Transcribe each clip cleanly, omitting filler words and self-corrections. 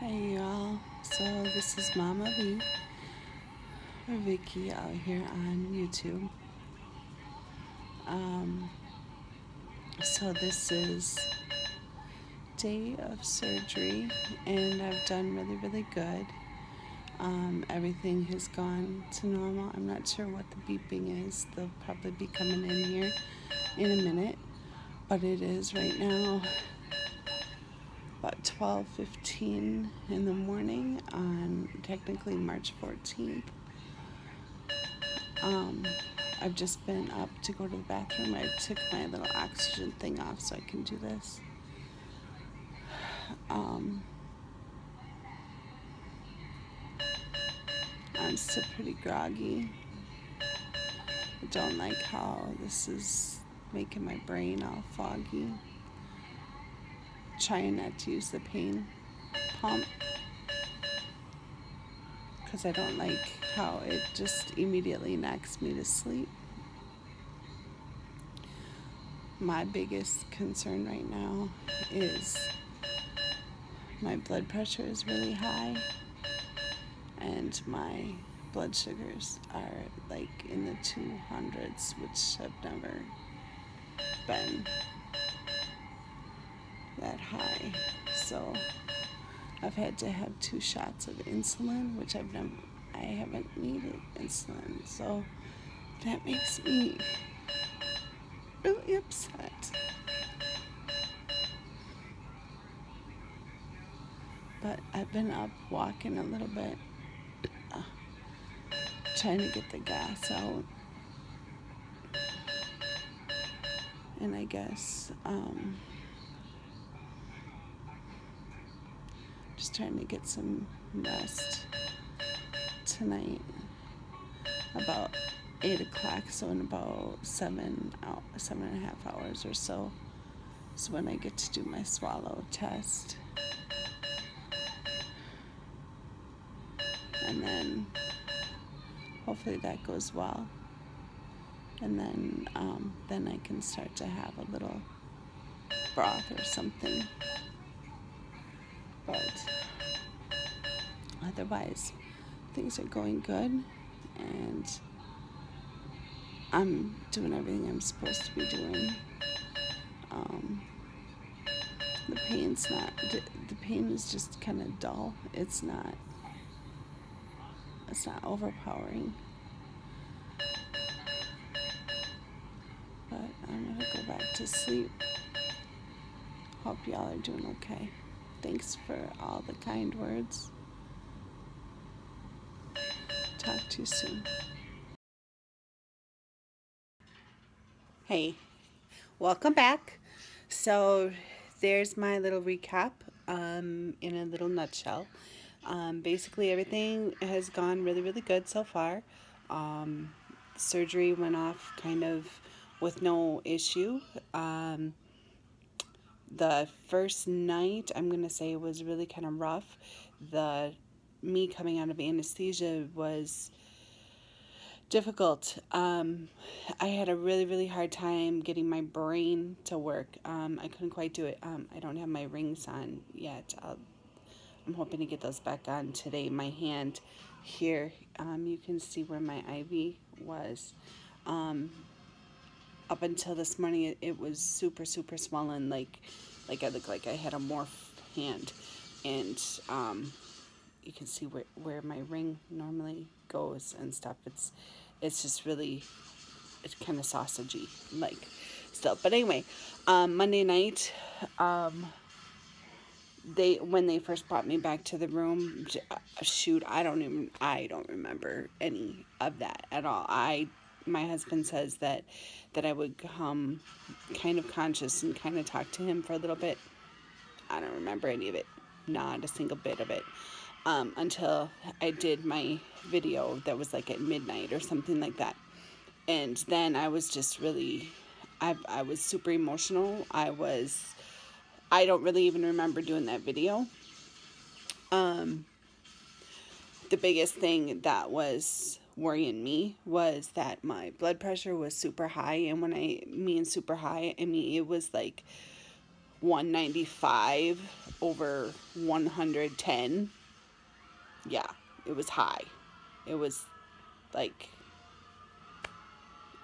Hey y'all, so this is Mama V, or Vicky out here on YouTube. So this is day of surgery and I've done really good. Everything has gone to normal. I'm not sure what the beeping is. They'll probably be coming in here in a minute, but it is right now about 12:15 in the morning on technically March 14th. I've just been up to go to the bathroom. I took my little oxygen thing off so I can do this. I'm still pretty groggy. I don't like how this is making my brain all foggy. Trying not to use the pain pump because I don't like how it just immediately knocks me to sleep. My biggest concern right now is my blood pressure is really high and my blood sugars are like in the 200s, which have never been that high. So I've had to have 2 shots of insulin, which I haven't needed insulin. So that makes me really upset. But I've been up walking a little bit, trying to get the gas out. And I guess just trying to get some rest tonight. About 8 o'clock, so in about 7.5 hours or so is when I get to do my swallow test. And then hopefully that goes well. And then I can start to have a little broth or something. But otherwise, things are going good, and I'm doing everything I'm supposed to be doing. The pain is just kind of dull. It's not overpowering. But I'm gonna go back to sleep. Hope y'all are doing okay. Thanks for all the kind words. Talk to you soon. Hey, welcome back. So there's my little recap in a little nutshell. Basically everything has gone really good so far. Surgery went off kind of with no issue. The first night, I'm going to say, was really kind of rough. Me coming out of anesthesia was difficult. I had a really hard time getting my brain to work. I couldn't quite do it. I don't have my rings on yet. I'm hoping to get those back on today. My hand here, you can see where my IV was. Up until this morning, it was super swollen, like I looked like I had a morph hand. And you can see where my ring normally goes and stuff. It's just really, it's kind of sausagey, like, still. But anyway, Monday night, when they first brought me back to the room, shoot, I don't remember any of that at all. My husband says that I would come kind of conscious and kind of talk to him for a little bit. I don't remember any of it, not a single bit of it, until I did my video that was like at midnight or something like that. And then I was just really, I was super emotional. I don't really even remember doing that video. The biggest thing that was worrying me was that my blood pressure was super high. And when I mean super high, I mean it was like 195 over 110. Yeah, it was high. It was like,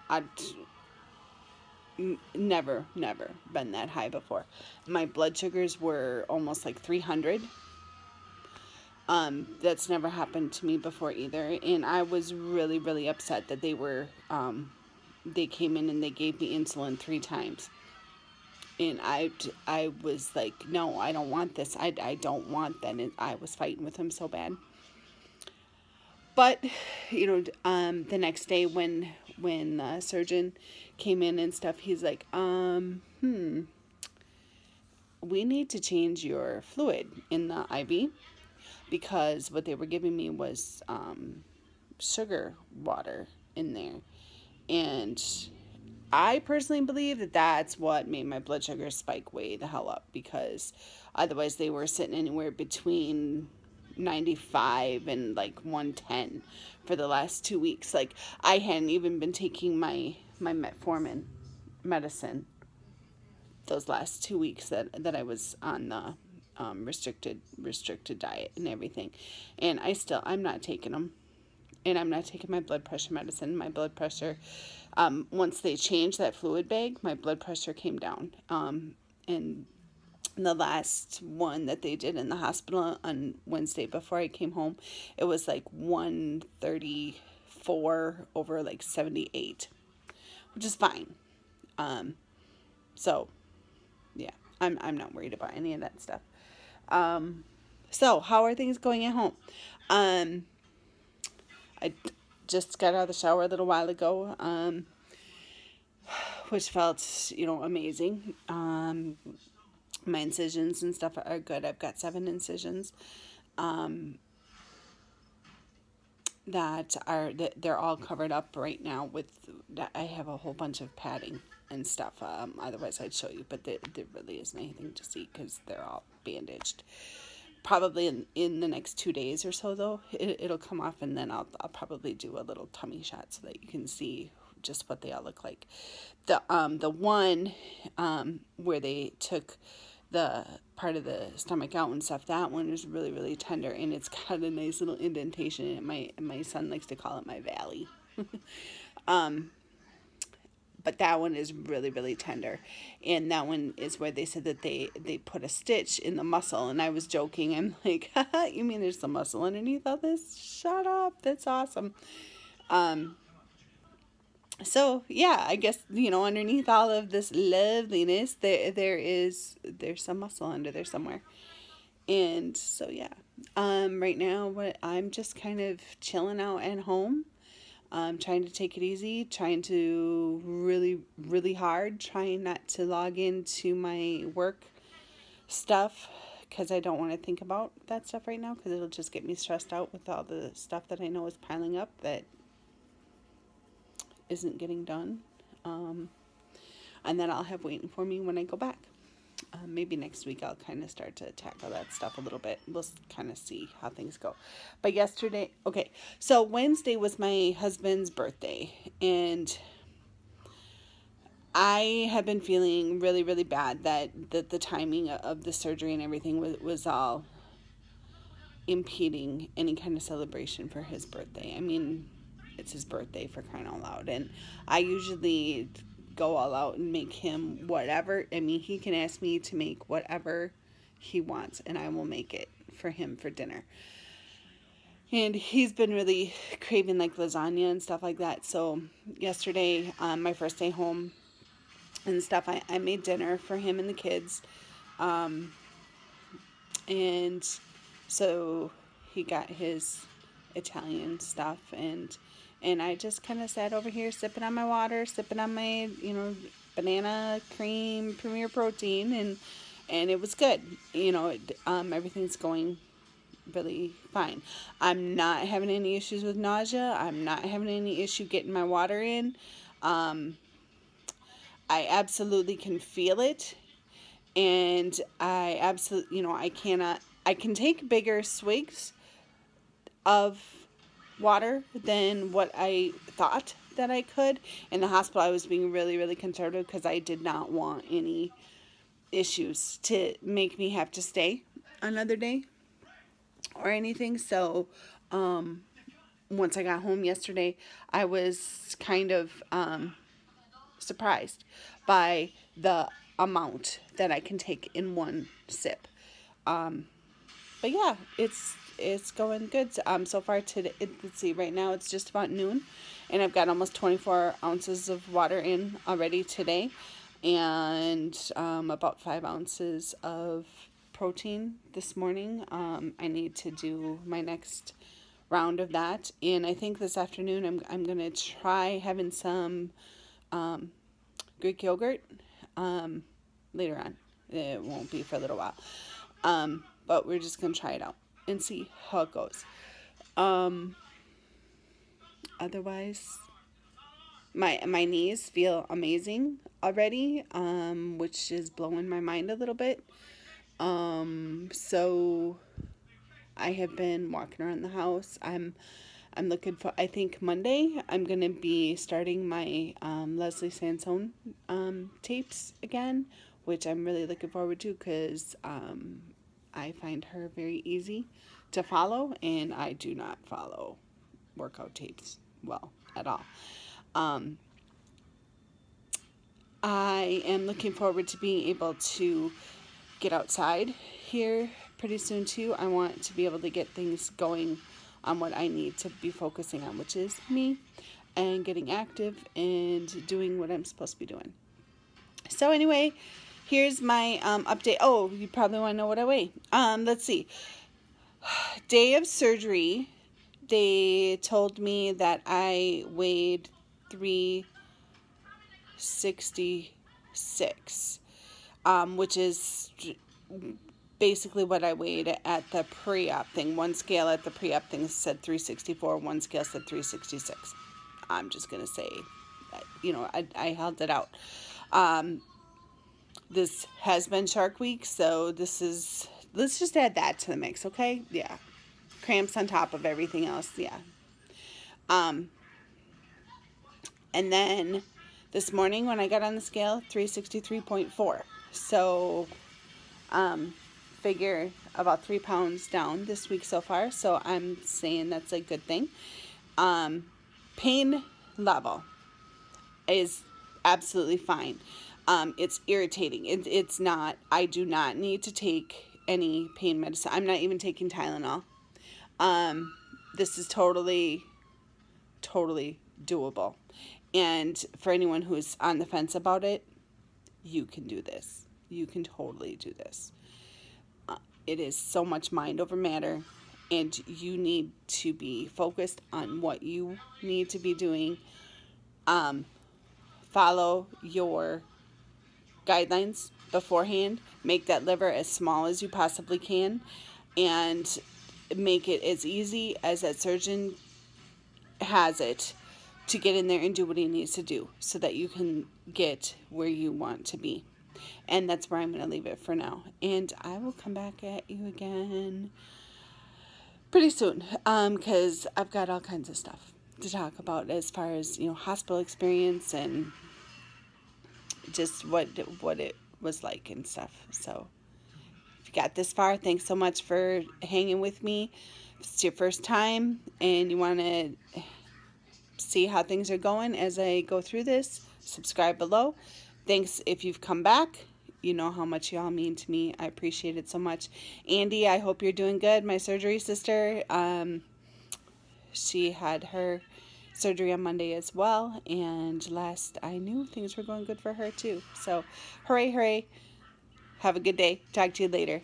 I'd never been that high before. My blood sugars were almost like 300. That's never happened to me before either. And I was really upset that they came in and they gave me insulin 3 times. And I was like, no, I don't want this. I don't want that. And I was fighting with him so bad. But, the next day when the surgeon came in and stuff, he's like, we need to change your fluid in the IV, because what they were giving me was sugar water in there. And I personally believe that that's what made my blood sugar spike way the hell up, because otherwise they were sitting anywhere between 95 and like 110 for the last 2 weeks. Like, I hadn't even been taking my metformin medicine those last 2 weeks that I was on the restricted diet and everything, and I'm not taking them, and I'm not taking my blood pressure medicine. My blood pressure, once they changed that fluid bag, my blood pressure came down, and the last one that they did in the hospital on Wednesday before I came home, it was like 134 over like 78, which is fine. So yeah, I'm not worried about any of that stuff. So how are things going at home? I just got out of the shower a little while ago, which felt, amazing. My incisions and stuff are good. I've got 7 incisions, they're all covered up right now with, I have a whole bunch of padding and stuff. Otherwise I'd show you, but there really isn't anything to see because they're all bandaged. Probably in the next 2 days or so, though, it'll come off, and then I'll probably do a little tummy shot so that you can see just what they all look like. The one where they took the part of the stomach out and stuff, that one is really tender, and it's got a nice little indentation in it. My son likes to call it my valley. But that one is really tender, and that one is where they said that they put a stitch in the muscle, and I was joking. I'm like, haha, you mean there's some muscle underneath all this? Shut up, that's awesome. So yeah, I guess, underneath all of this loveliness, there's some muscle under there somewhere. And so yeah, right now I'm just kind of chilling out at home. Trying to take it easy, trying to really hard, trying not to log into my work stuff, because I don't want to think about that stuff right now, because it'll just get me stressed out with all the stuff that I know is piling up that isn't getting done, and that I'll have waiting for me when I go back. Maybe next week I'll kind of start to tackle that stuff a little bit. We'll kind of see how things go. But so Wednesday was my husband's birthday, and I have been feeling really bad that the timing of the surgery and everything was all impeding any kind of celebration for his birthday. I mean, it's his birthday, for crying out loud, and I usually go all out and make him whatever. I mean, he can ask me to make whatever he wants, and I will make it for him for dinner. And he's been really craving like lasagna and stuff like that. So yesterday, my first day home and stuff, I made dinner for him and the kids. And so he got his Italian stuff, and I just kind of sat over here sipping on my water, sipping on my, banana cream Premier Protein, and it was good. Everything's going really fine. I'm not having any issues with nausea. I'm not having any issue getting my water in. I absolutely can feel it, and I absolutely, I can take bigger swigs of water than what I thought that I could. In the hospital, I was being really conservative because I did not want any issues to make me have to stay another day or anything. So once I got home yesterday, I was kind of surprised by the amount that I can take in one sip. But yeah, it's going good. So far today, let's see, right now it's just about noon, and I've got almost 24 ounces of water in already today, and about 5 ounces of protein this morning. I need to do my next round of that, and I think this afternoon I'm gonna try having some Greek yogurt later on. It won't be for a little while, but we're just gonna try it out and see how it goes. Otherwise, my knees feel amazing already, which is blowing my mind a little bit. So I have been walking around the house. I'm looking for, I think Monday I'm going to be starting my Leslie Sansone tapes again, which I'm really looking forward to because I find her very easy to follow, and I do not follow workout tapes well at all. I am looking forward to being able to get outside here pretty soon too. I want to be able to get things going on what I need to be focusing on, which is me and getting active and doing what I'm supposed to be doing. So anyway, here's my update. Oh, you probably want to know what I weigh. Let's see. Day of surgery, they told me that I weighed 366, which is basically what I weighed at the pre-op thing. One scale at the pre-op thing said 364, one scale said 366. I'm just going to say, you know, I held it out. This has been Shark Week, so this is, let's just add that to the mix, okay? Yeah. Cramps on top of everything else, yeah. And then this morning when I got on the scale, 363.4. So, figure about 3 pounds down this week so far, so I'm saying that's a good thing. Pain level is absolutely fine. It's irritating. It's not, I do not need to take any pain medicine. I'm not even taking Tylenol. This is totally doable. And for anyone who's on the fence about it, you can do this. You can totally do this. It is so much mind over matter, and you need to be focused on what you need to be doing. Follow your guidelines beforehand. Make that liver as small as you possibly can, and make it as easy as that surgeon has it to get in there and do what he needs to do so that you can get where you want to be. And that's where I'm going to leave it for now. And I will come back at you again pretty soon, because I've got all kinds of stuff to talk about as far as, you know, hospital experience and just what it was like and stuff. So if you got this far, thanks so much for hanging with me. If it's your first time and you want to see how things are going as I go through this, subscribe below. Thanks if you've come back. You know how much y'all mean to me. I appreciate it so much. Andy, I hope you're doing good. My surgery sister, she had her surgery on Monday as well, and last I knew, things were going good for her too. So hooray, hooray. Have a good day. Talk to you later.